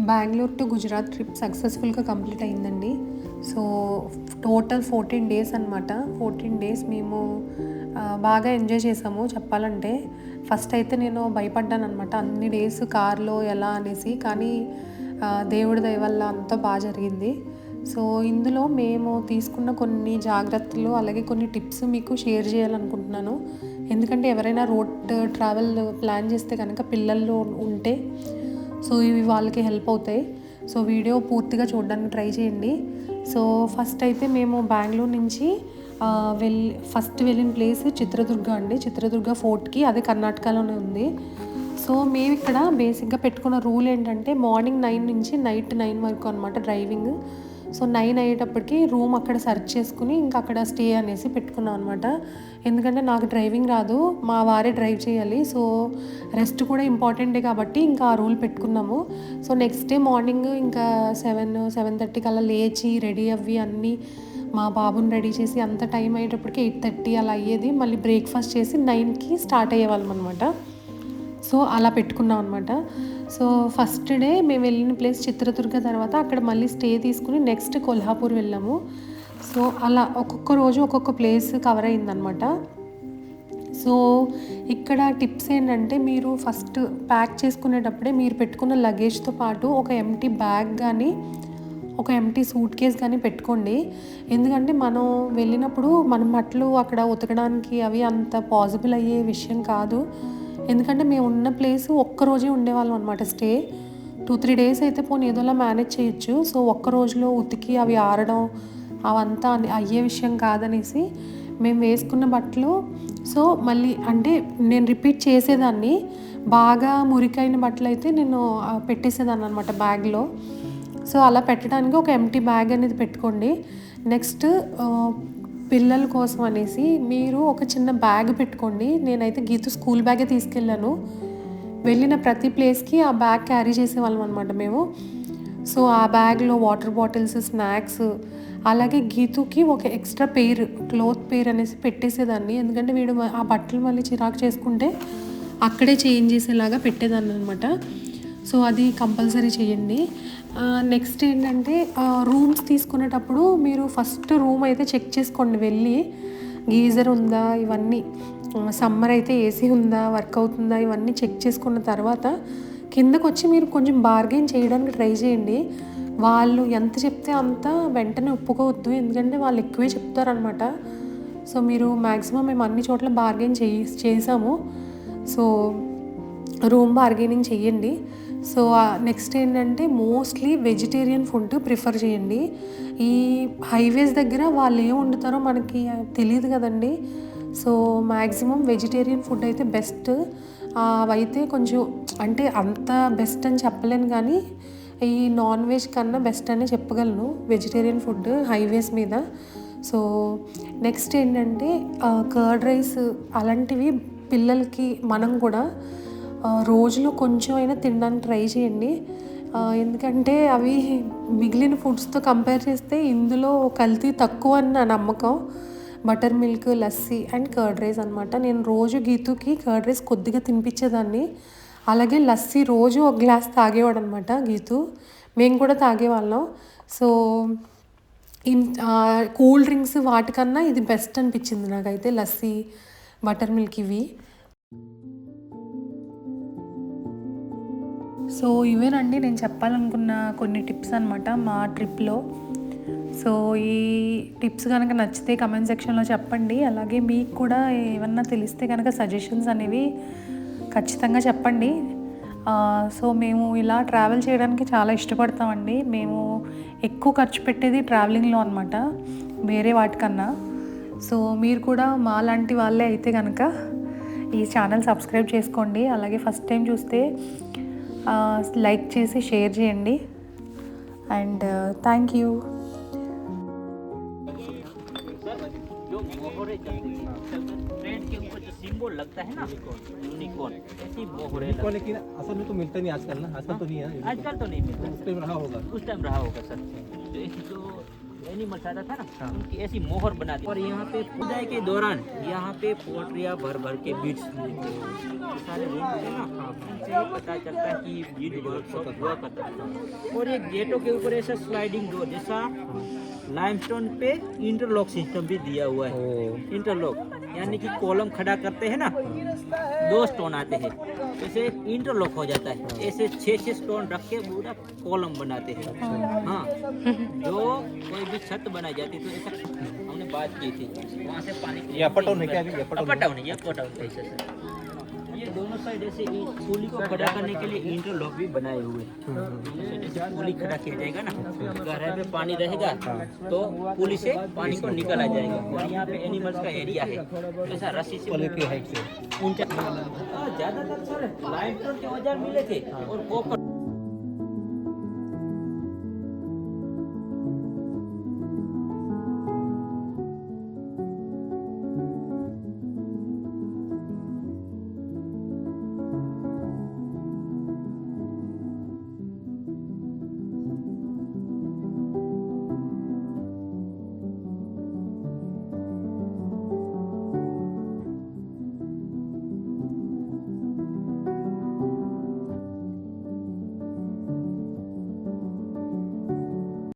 Bengaluru to Gujarat trip సక్సెస్ఫుల్గా complete అయిందండి. So total 14 days అనమాట. 14 డేస్ మేము బాగా ఎంజాయ్ చేసాము చెప్పాలంటే. ఫస్ట్ అయితే నేను భయపడ్డాను అనమాట, అన్ని డేస్ కార్లో ఎలా అనేసి. కానీ దేవుడి దయ వల్ల అంతా బాగా జరిగింది. సో ఇందులో మేము తీసుకున్న కొన్ని జాగ్రత్తలు, అలాగే కొన్ని టిప్స్ మీకు షేర్ చేయాలనుకుంటున్నాను. ఎందుకంటే ఎవరైనా రోడ్ ట్రావెల్ ప్లాన్ చేస్తే కనుక పిల్లలు ఉంటే సో ఇవి వాళ్ళకి హెల్ప్ అవుతాయి. సో వీడియో పూర్తిగా చూడడానికి ట్రై చేయండి. సో ఫస్ట్ అయితే మేము బెంగళూరు నుంచి ఫస్ట్ వెళ్ళిన ప్లేస్ చిత్రదుర్గ అండి. చిత్రదుర్గ ఫోర్ట్కి, అదే కర్ణాటకలోనే ఉంది. సో మేము ఇక్కడ బేసిక్గా పెట్టుకున్న రూల్ ఏంటంటే మార్నింగ్ 9 నుంచి నైట్ 9 వరకు అనమాట డ్రైవింగ్. సో 9 అయ్యేటప్పటికి రూమ్ అక్కడ సెర్చ్ చేసుకుని ఇంకా అక్కడ స్టే అనేసి పెట్టుకున్నాం అనమాట. ఎందుకంటే నాకు డ్రైవింగ్ రాదు, మా వారే డ్రైవ్ చేయాలి. సో రెస్ట్ కూడా ఇంపార్టెంటే కాబట్టి ఇంకా ఆ రూల్ పెట్టుకున్నాము. సో నెక్స్ట్ డే మార్నింగ్ ఇంకా 7:30 కల్లా లేచి రెడీ అవ్వి అన్నీ మా బాబుని రెడీ చేసి అంత టైం అయ్యేటప్పటికి 8:30 అలా అయ్యేది. మళ్ళీ బ్రేక్ఫాస్ట్ చేసి 9కి స్టార్ట్ అయ్యేవాళ్ళం అనమాట. సో అలా పెట్టుకున్నాం అనమాట. సో ఫస్ట్ డే మేము వెళ్ళిన ప్లేస్ చిత్రదుర్గ, తర్వాత అక్కడ మళ్ళీ స్టే తీసుకుని నెక్స్ట్ కొల్హాపూర్ వెళ్ళాము. సో అలా ఒక్కొక్క రోజు ఒక్కొక్క ప్లేస్ కవర్ అయిందనమాట. సో ఇక్కడ టిప్స్ ఏంటంటే, మీరు ఫస్ట్ ప్యాక్ చేసుకునేటప్పుడే మీరు పెట్టుకున్న లగేజ్తో పాటు ఒక ఎంటీ బ్యాగ్ కానీ ఒక ఎంటీ సూట్ కేస్ కానీ పెట్టుకోండి. ఎందుకంటే మనం వెళ్ళినప్పుడు మన బట్టలు అక్కడ ఉతకడానికి అవి అంత పాసిబుల్ అయ్యే విషయం కాదు. ఎందుకంటే మేము ఉన్న ప్లేస్ ఒక్కరోజే ఉండేవాళ్ళం అనమాట స్టే. 2-3 డేస్ అయితే పోనీ ఏదోలా మేనేజ్ చేయొచ్చు. సో ఒక్క రోజులో ఉతికి అవి ఆరడం అవంతా అయ్యే విషయం కాదనేసి మేము వేసుకున్న బట్టలు, సో మళ్ళీ అంటే నేను రిపీట్ చేసేదాన్ని. బాగా మురికైన బట్టలు అయితే నేను పెట్టేసేదాన్ని అనమాట బ్యాగ్లో. సో అలా పెట్టడానికి ఒక ఎంటీ బ్యాగ్ అనేది పెట్టుకోండి. నెక్స్ట్ పిల్లల కోసం అనేసి మీరు ఒక చిన్న బ్యాగ్ పెట్టుకోండి. నేనైతే గీతు స్కూల్ బ్యాగే తీసుకెళ్ళాను. వెళ్ళిన ప్రతి ప్లేస్కి ఆ బ్యాగ్ క్యారీ చేసేవాళ్ళం అనమాట మేము. సో ఆ బ్యాగ్లో వాటర్ బాటిల్స్, స్నాక్స్, అలాగే గీతుకి ఒక ఎక్స్ట్రా క్లోత్ పెయిర్ అనేసి పెట్టేసేదాన్ని. ఎందుకంటే వీడు ఆ బట్టలు మళ్ళీ చిరాకు చేసుకుంటే అక్కడే చేంజ్ చేసేలాగా పెట్టేదాన్ని అనమాట. సో అది కంపల్సరీ చేయండి. నెక్స్ట్ ఏంటంటే రూమ్స్ తీసుకునేటప్పుడు మీరు ఫస్ట్ రూమ్ అయితే చెక్ చేసుకోండి. వెళ్ళి గీజర్ ఉందా, ఇవన్నీ సమ్మర్ అయితే ఏసీ ఉందా, వర్క్ అవుతుందా, ఇవన్నీ చెక్ చేసుకున్న తర్వాత కిందకు వచ్చి మీరు కొంచెం బార్గెన్ చేయడానికి ట్రై చేయండి. వాళ్ళు ఎంత చెప్తే అంత వెంటనే ఒప్పుకోవద్దు, ఎందుకంటే వాళ్ళు ఎక్కువే చెప్తారనమాట. సో మీరు మ్యాక్సిమం మేము అన్ని చోట్ల బార్గెన్ చేసాము. సో రూమ్ బార్గెనింగ్ చెయ్యండి. సో నెక్స్ట్ ఏంటంటే మోస్ట్లీ వెజిటేరియన్ ఫుడ్ ప్రిఫర్ చేయండి. ఈ హైవేస్ దగ్గర వాళ్ళు ఏం వండుతారో మనకి తెలియదు కదండి. సో మ్యాక్సిమం వెజిటేరియన్ ఫుడ్ అయితే బెస్ట్. అవైతే కొంచెం అంటే అంత బెస్ట్ అని చెప్పలేను, కానీ ఈ నాన్ వెజ్ కన్నా బెస్ట్ అనే చెప్పగలను వెజిటేరియన్ ఫుడ్ హైవేస్ మీద. సో నెక్స్ట్ ఏంటంటే కర్డ్ రైస్ అలాంటివి పిల్లలకి మనం కూడా రోజులో కొంచెం అయినా తినడానికి ట్రై చేయండి. ఎందుకంటే అవి మిగిలిన ఫుడ్స్తో కంపేర్ చేస్తే ఇందులో కల్తీ తక్కువ అని నా నమ్మకం. Butter milk, lassi and curd rice అనమాట. నేను రోజు గీతుకి కర్డ్ రైస్ కొద్దిగా తినిపించేదాన్ని. అలాగే లస్సీ రోజు ఒక గ్లాస్ తాగేవాడు అనమాట గీతు. మేము కూడా తాగేవాళ్ళం. సో కూల్ డ్రింక్స్ వాటికన్నా ఇది బెస్ట్ అనిపించింది నాకైతే, లస్సీ, బటర్ మిల్క్ ఇవి. సో ఇవేనండి నేను చెప్పాలనుకున్న కొన్ని టిప్స్ అనమాట మా ట్రిప్లో. సో ఈ టిప్స్ కనుక నచ్చితే కమెంట్ సెక్షన్లో చెప్పండి. అలాగే మీకు కూడా ఏమన్నా తెలిస్తే కనుక సజెషన్స్ అనేవి ఖచ్చితంగా చెప్పండి. సో మేము ఇలా ట్రావెల్ చేయడానికి చాలా ఇష్టపడతామండి. మేము ఎక్కువ ఖర్చు పెట్టేది ట్రావెలింగ్లో అనమాట, వేరే వాటికన్నా. సో మీరు కూడా మా లాంటి వాళ్ళే అయితే కనుక ఈ ఛానల్ సబ్స్క్రైబ్ చేసుకోండి. అలాగే ఫస్ట్ టైం చూస్తే లైక్ చేసి షేర్ చేయండి. And thank you. सिंबल लगता है ना यूनिकॉर्न, ऐसी मोहरे लगता है। लेकिन असल में तो मिलता नहीं आजकल ना, आजकल तो नहीं है, आजकल तो नहीं मिलता। उस टाइम रहा होगा सर। जो एनिमल्स आता था ना, उनकी ऐसी मोहर बना दी। और यहाँ पे खुदाई के दौरान यहाँ पे पोल्ट्रियाँ भर भर के बीज मिलते हैं। सारे रूम है ना, उनसे ही पता चलता है कि बीज वर्कशॉप हुआ करता था। और ये गेटों के ऊपर ऐसा स्लाइडिंग डोर जैसा लाइमस्टोन पे इंटरलॉक सिस्टम भी दिया हुआ है। इंटरलॉक यानी कि कॉलम खड़ा करते हैं ना, 2 स्टोन आते हैं, जैसे इंटरलॉक हो जाता है। ऐसे 6 स्टोन रख के पूरा कॉलम बनाते हैं। हाँ, जो कोई भी छत बनाई जाती तो ऐसा हमने बात की थी, वहाँ से पानी ये अपर डाउन है क्या? अभी अपर डाउन है, ये अपर डाउन कैसे सर। ये दोनों साइड ऐसे पुली को खड़ा करने के लिए इंटरलॉक भी बनाए हुए हैं। जैसे पुली खड़ा किया जाएगा ना, गहराई में पानी रहेगा तो पुली से पानी को निकाला जाएगा। और यहाँ पे एनिमल्स का एरिया है, ऐसा रस्सी से की हाइट से ऊंचा। ज्यादातर सर लाइमस्टोन के औजार मिले थे और कॉपर